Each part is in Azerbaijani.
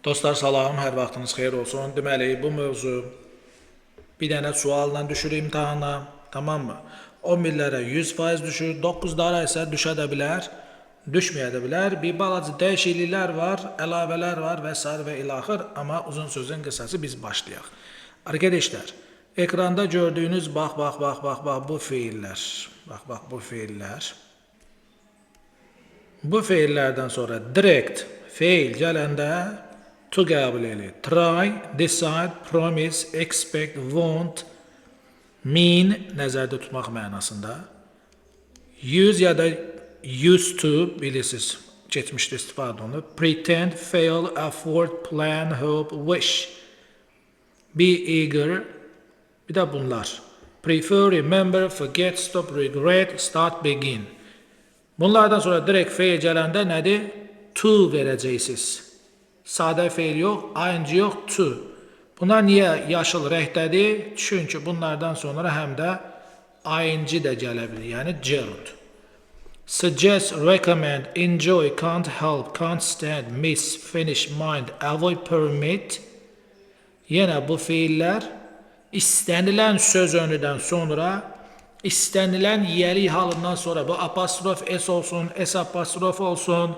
Dostlar salam, hər vaxtınız xeyir olsun. Deməli, bu mövzu bir dənə sualla düşür imtahana, tamam mı? 10 illərə 100% düşür, 9'lara isə düşə də bilər, düşməyə də bilər. Bir balaca dəyişikliklər var, əlavələr var və s. və ilaxır. Amma uzun sözün qısası biz başlayaq. Arkadaşlar, ekranda gördüyünüz bax bu fiillər. Bax bu fiillər. Bu fiillərdən sonra direkt fiil gələndə to qəbul edir. Try, decide, promise, expect, want, mean nəzərdə tutmaq mənasında. Use ya da used to bilirsiniz, keçmişdə istifadə olunur. Pretend, fail, afford, plan, hope, wish. Be eager. Bir də bunlar. Prefer, remember, forget, stop, regret, start, begin. Bunlardan sonra direkt fiil gələndə nədir? To verəcəksiniz. Sadə fiil yox, ing yox, to. Bunlar niyə yaşıl rəngdədir? Çünki bunlardan sonra həm də ing də gələ bilir, yəni gerund. Suggest, recommend, enjoy, can't help, can't stand, miss, finish, mind, avoid, permit. Yenə bu fiillər istənilən söz önüdən sonra, istənilən yiyəlik halından sonra bu apostrof s olsun, s apostrof olsun,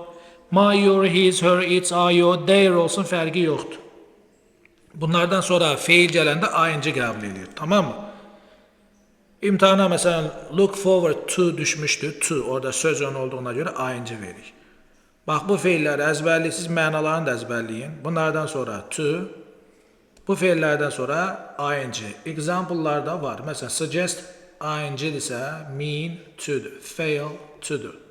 my, your, his, her, its, I, your, their olsun fərqi yoxdur. Bunlardan sonra fiil gələndə ing qəbul edir. Tamam mı? İmtahana məsələn look forward to düşmüşdür. To orada söz ön olduğuna görə ing verir. Bax bu fiilləri əzbərliksiz mənalarını da əzbərləyin. Bunlardan sonra to, bu fiillərdən sonra ing. Example'larda var. Məsələn suggest ing isə mean to'dur, fail to'dur.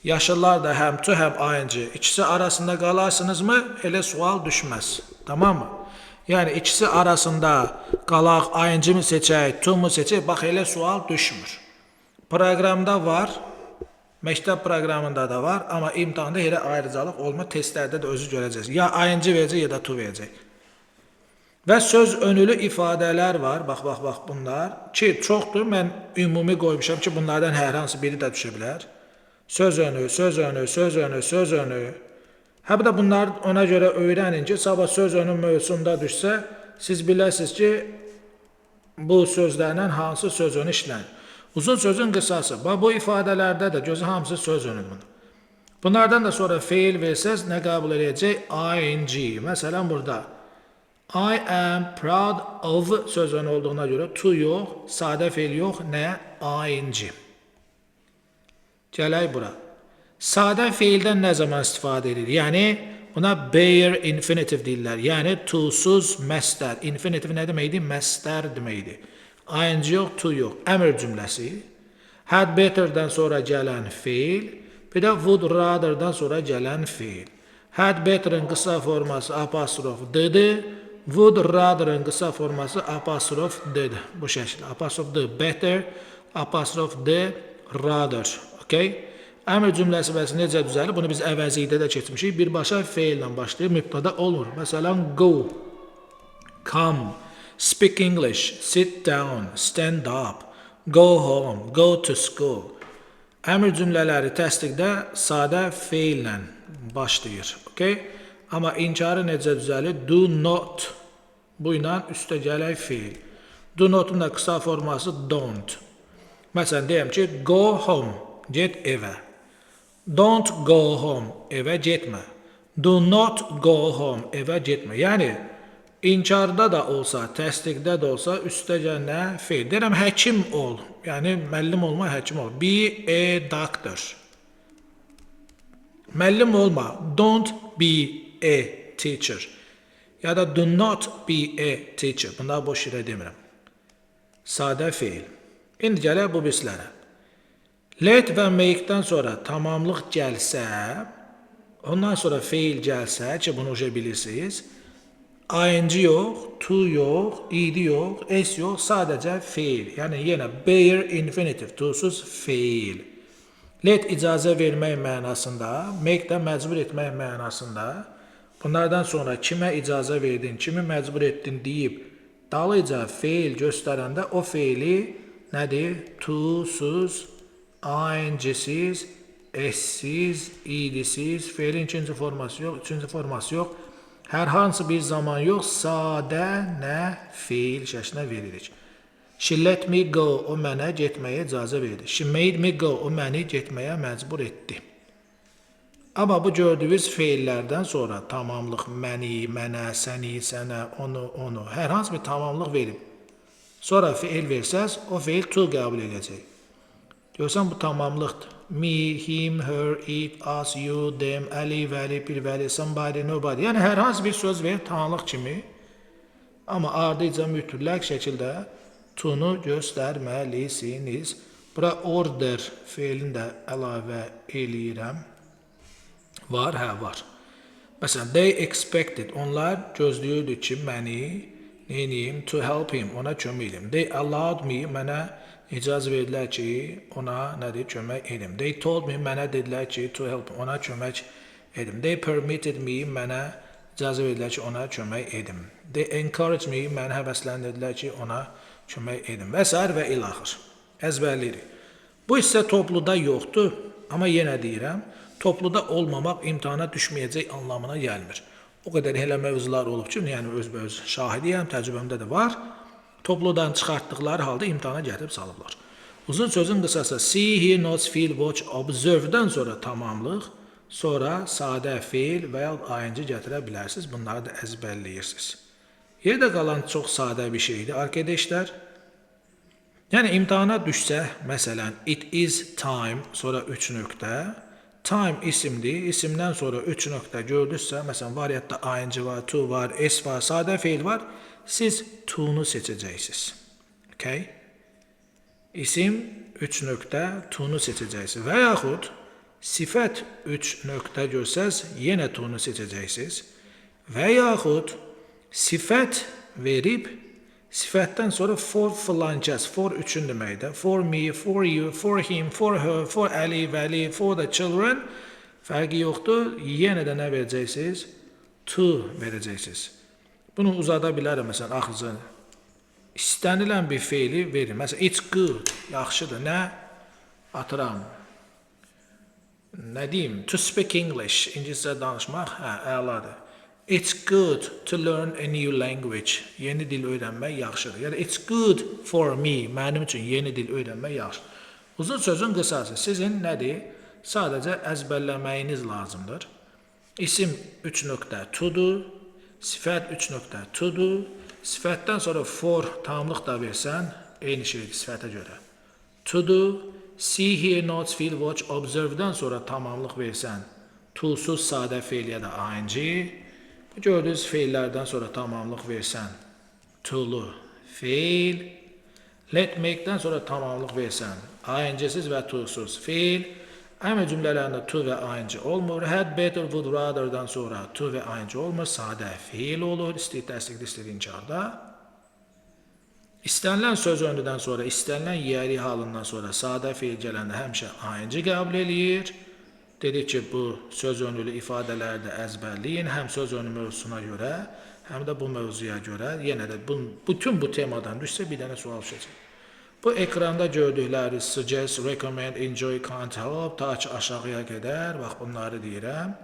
Yaşıllar da həm to həm ing. İkisi arasında qalarsınızmı? Elə sual düşməz. Tamam mı? Yəni ikisi arasında qalaq, ing mi seçək, to mu seçək? Bax elə sual düşmür. Proqramda var, məktəb proqramında da var, amma imtahanda elə ayrıcalıq olmur. Testlərdə də özü görəcəksiniz. Ya ing verəcək, ya da to verəcək. Və söz önülü ifadələr var. Bax bunlar ki, çoxdur. Mən ümumi qoymuşam ki, bunlardan hər hansı biri də düşə bilər. Söz önü, söz önü, söz önü, söz önü. Hə, bu da bunlar ona görə öyrənin ki, sabah söz önü mövzusunda düşsə, siz biləsiniz ki, bu sözlərlə hansı söz önü işlənir. Uzun sözün qısası. Bu ifadələrdə də gözü hamısı söz önüdür. Bunlardan da sonra fiil versəz, nə qəbul edəcək? ing. Məsələn, burada. I am proud of söz önü olduğuna görə to yox, sadə fiil yox, nə? ing. Gələk bura. Sadə fiildən nə zaman istifadə edilir? Yəni, buna bare infinitive deyirlər. Yəni, to-suz məstər. Infinitive nə deməkdir? Məstər deməkdir. ing yox, to yox. Əmr cümləsi. Had better'dan sonra gələn fiil. Bir də would rather'dan sonra gələn fiil. Had better'ın qısa forması apostrof d-dir. Would rather'ın qısa forması apostrof d-dir. Bu şəkildə. Apostrof d, better, apostrof d, rather. Okay? Əmr cümləsi bəzi necə düzəlir? Bunu biz əvəzlikdə də keçmişik. Birbaşa feillə başlayır, mübtəda olur. Məsələn, go, come, speak English, sit down, stand up, go home, go to school. Əmr cümlələri təsdiqdə sadə feillə başlayır. Okay? Amma inkarı necə düzəlir? Do not. Bu ilə üstə gələk feil. Do not'un da qısa forması don't. Məsələn, deyəm ki, go home, get evə. Don't go home, evə getmə. Do not go home, evə getmə. Yəni, inkarda da olsa, təsdiqdə də olsa, üstə gələnə feil. Deyirəm, həkim ol. Yəni, müəllim olma, həkim ol. Be a doctor. Müəllim olma. Don't be a teacher. Ya da do not be a teacher. Bunlar boş yerə demirəm. Sadə feil. İndi gələk bu birislərə. Let və make-dən sonra tamamlıq gəlsə, ondan sonra feil gəlsə, ki bunu uca bilirsiniz, ing yox, to yox, id yox, s yox, sadəcə feil. Yəni yenə bare infinitive, to-suz feil. Let icazə vermək mənasında, make də məcbur etmək mənasında. Bunlardan sonra kimə icazə verdin, kimi məcbur etdin deyib, dalıca feil göstərəndə o feili nədir? To-suz, ing-siz, s-siz, id-siz, feilin ikinci forması yox, üçüncü forması yox, Hər hansı bir zaman yox, sadə nə feil şəklinə veririk. She let me go, o mənə getməyə icazə verdi. She made me go, o məni getməyə məcbur etdi. Amma bu gördüyünüz feillərdən sonra tamamlıq məni, mənə, səni, sənə, onu, hər hansı bir tamamlıq verib. Sonra feil versəz, o feil to qəbul edəcək. Görsən bu tamamlıqdır. Me, him, her, it, us, you, them, Əli, Vəli, bir Vəli, somebody, nobody. Yəni hər hansı bir söz verir tamamlıq kimi. Amma ardıca mütləq şəkildə to-nu göstərməlisiniz. Bura order feilini də əlavə eləyirəm. Var, hə, var. Məsələn, they expected, onlar gözləyirdi ki, məni neyim, to help him, ona kömək edim. They allowed me, mənə icazə verdilər ki, ona nədir, kömək edim. They told me, mənə dedilər ki, to help him, ona kömək edim. They permitted me, mənə icazə verdilər ki, ona kömək edim. They encouraged me, mənə həvəsləndirdilər ki, ona kömək edim. Və s. və ilaxır. Əzbərləyirik. Bu hissə topluda yoxdur, amma yenə deyirəm, topluda olmamaq imtihana düşməyəcək anlamına gəlmir. O qədər elə mövzular olub ki, yəni öz şahidiyəm, təcrübəmdə də var. Topludan çıxartdıqları halda imtihana gətirib salıblar. Uzun sözün qısası see, hear, note, feel, watch, observe-dən sonra tamamlıq, sonra sadə feil və ya ing gətirə bilərsiniz. Bunları da əzbərləyirsiniz. Yerdə qalan çox sadə bir şeydir, arkadaşlar. Yəni imtihana düşsə, məsələn, it is time, sonra 3 nöqtə. Time isimdir, isimdən sonra 3 nöqtə gördünüzsə, məsələn, variantda ing var, to var, s var, sadə feil var, siz to-nu seçəcəksiniz. Okay? İsim 3 nöqtə, to-nu seçəcəksiniz. Və yaxud sifət 3 nöqtə görsəz, yenə to-nu seçəcəksiniz. Və yaxud sifət verib, sifətdən sonra for filancəs, for üçün deməkdir. For me, for you, for him, for her, for Əli, Vəli, for the children. Fərqi yoxdur. Yenə də nə verəcəksiniz? To verəcəksiniz. Bunu uzada bilərəm. Məsələn, axırıcı istənilən bir feili verin. Məsələn, it's good. Yaxşıdır. Nə? Atıram. Nə deyim? To speak English. İngiliscə danışmaq. Hə, əladır. It's good to learn a new language. Yeni dil öyrənmək yaxşıdır. Yəni, it's good for me. Mənim üçün yeni dil öyrənmək yaxşıdır. Uzun sözün qısası. Sizin nədir? Sadəcə əzbərləməyiniz lazımdır. İsim 3 nöqtə to-dur. Sifət 3 nöqtə to-dur. Sifətdən sonra for tamlıq da versən, eyni şeydir sifətə görə. To-dur. See, hear, note, feel, watch, observe-dən sonra tamamlıq versən, to-suz sadə feil ya da ing. Gördüyünüz feillərdən sonra tamamlıq versən, to-lu feil. Let make-dən sonra tamamlıq versən, ing-siz və to-suz feil. Əmr cümlələrində to və ing olmur. Had, better, would, rather-dan sonra to və ing olmur. Sadə feil olur. İstəyir təsdiqdə, istəyir inkarda. İstənilən söz öncədən sonra, istənilən yeri halından sonra sadə feil gələndə həmişə ing qəbul eləyir. Dedik ki, bu söz önlülü ifadələri də əzbərləyin, həm söz önlü mövzusuna görə, həm də bu mövzuya görə. Yenə də bütün bu temadan düşsə bir dənə sual düşəcək. Bu ekranda gördükləri suggest, recommend, enjoy, can't help, ta ki aşağıya qədər, bax bunları deyirəm.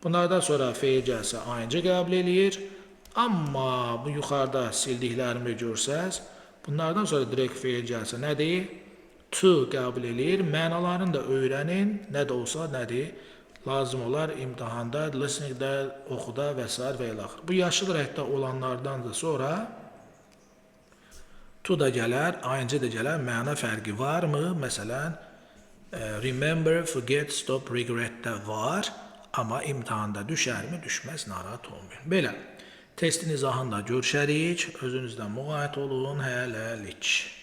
Bunlardan sonra feil gəlsə ing qəbul eləyir. Amma bu yuxarıda sildiklərimi görsəz, bunlardan sonra direkt feil gəlsə nədir? To qəbul eləyir. Mənalarını da öyrənin. Nə də olsa nədir? Lazım olar imtihanda, listeningdə, oxuda və s. və ilaxır. Bu yaşıl rəngdə olanlardan da sonra to da gələr, ing də gələr. Məna fərqi varmı? Məsələn, remember, forget, stop, regret də var. Amma imtihanda düşərmi? Düşməz, narahat olmayın. Belə, testin izahında görüşərik. Özünüzdən müğayət olun. Hələlik.